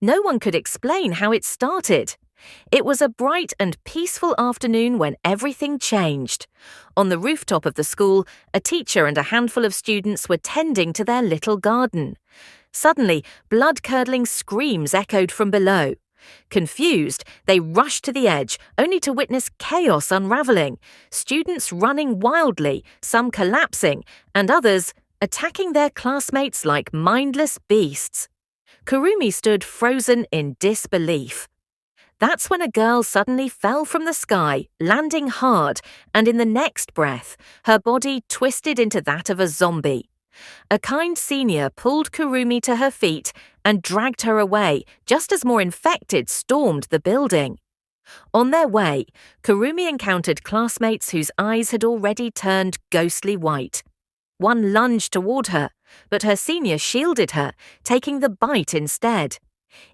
No one could explain how it started. It was a bright and peaceful afternoon when everything changed. On the rooftop of the school, a teacher and a handful of students were tending to their little garden. Suddenly, blood-curdling screams echoed from below. Confused, they rushed to the edge, only to witness chaos unraveling, students running wildly, some collapsing, and others attacking their classmates like mindless beasts. Kurumi stood frozen in disbelief. That's when a girl suddenly fell from the sky, landing hard, and in the next breath, her body twisted into that of a zombie. A kind senior pulled Kurumi to her feet and dragged her away just as more infected stormed the building. On their way, Kurumi encountered classmates whose eyes had already turned ghostly white. One lunged toward her, but her senior shielded her, taking the bite instead.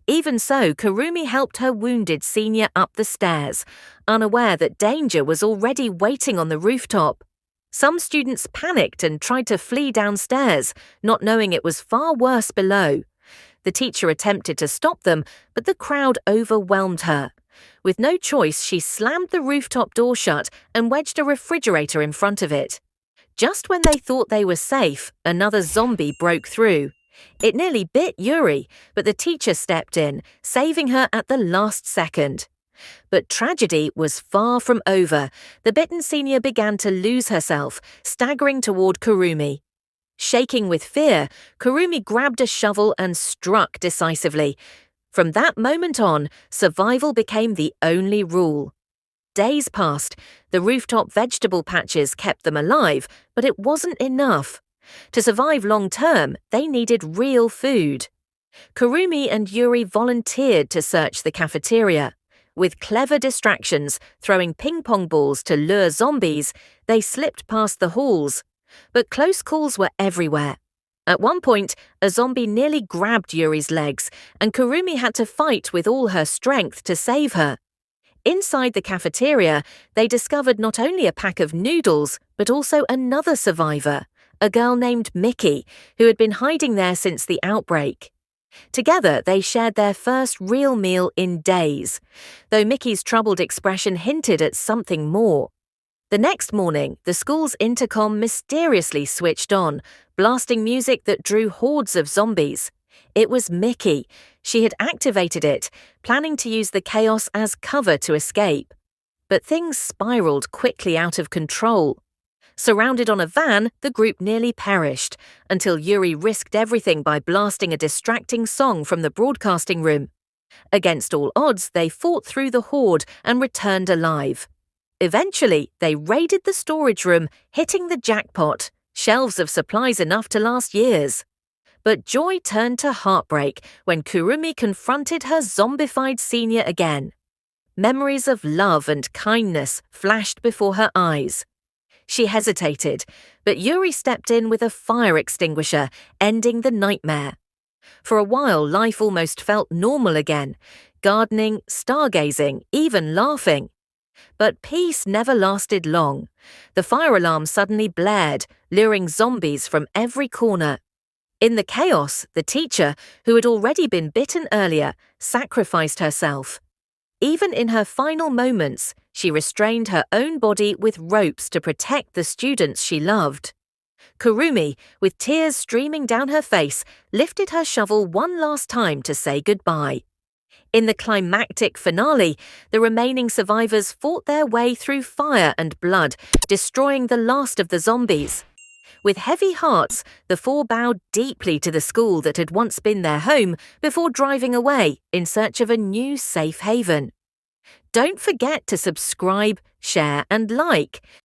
Even so, Kurumi helped her wounded senior up the stairs, unaware that danger was already waiting on the rooftop. Some students panicked and tried to flee downstairs, not knowing it was far worse below. The teacher attempted to stop them, but the crowd overwhelmed her. With no choice, she slammed the rooftop door shut and wedged a refrigerator in front of it. Just when they thought they were safe, another zombie broke through. It nearly bit Yuri, but the teacher stepped in, saving her at the last second. But tragedy was far from over. The bitten senior began to lose herself, staggering toward Kurumi. Shaking with fear, Kurumi grabbed a shovel and struck decisively. From that moment on, survival became the only rule. Days passed. The rooftop vegetable patches kept them alive, but it wasn't enough. To survive long-term, they needed real food. Kurumi and Yuri volunteered to search the cafeteria. With clever distractions, throwing ping-pong balls to lure zombies, they slipped past the halls. But close calls were everywhere. At one point, a zombie nearly grabbed Yuri's legs, and Kurumi had to fight with all her strength to save her. Inside the cafeteria, they discovered not only a pack of noodles, but also another survivor, a girl named Mickey, who had been hiding there since the outbreak. Together, they shared their first real meal in days, though Mickey's troubled expression hinted at something more. The next morning, the school's intercom mysteriously switched on, blasting music that drew hordes of zombies. It was Mickey. She had activated it, planning to use the chaos as cover to escape. But things spiraled quickly out of control. Surrounded on a van, the group nearly perished, until Yuri risked everything by blasting a distracting song from the broadcasting room. Against all odds, they fought through the horde and returned alive. Eventually, they raided the storage room, hitting the jackpot, shelves of supplies enough to last years. But joy turned to heartbreak when Kurumi confronted her zombified senior again. Memories of love and kindness flashed before her eyes. She hesitated, but Yuri stepped in with a fire extinguisher, ending the nightmare. For a while, life almost felt normal again, gardening, stargazing, even laughing. But peace never lasted long. The fire alarm suddenly blared, luring zombies from every corner. In the chaos, the teacher, who had already been bitten earlier, sacrificed herself. Even in her final moments, she restrained her own body with ropes to protect the students she loved. Kurumi, with tears streaming down her face, lifted her shovel one last time to say goodbye. In the climactic finale, the remaining survivors fought their way through fire and blood, destroying the last of the zombies. With heavy hearts, the four bowed deeply to the school that had once been their home before driving away in search of a new safe haven. Don't forget to subscribe, share, and like.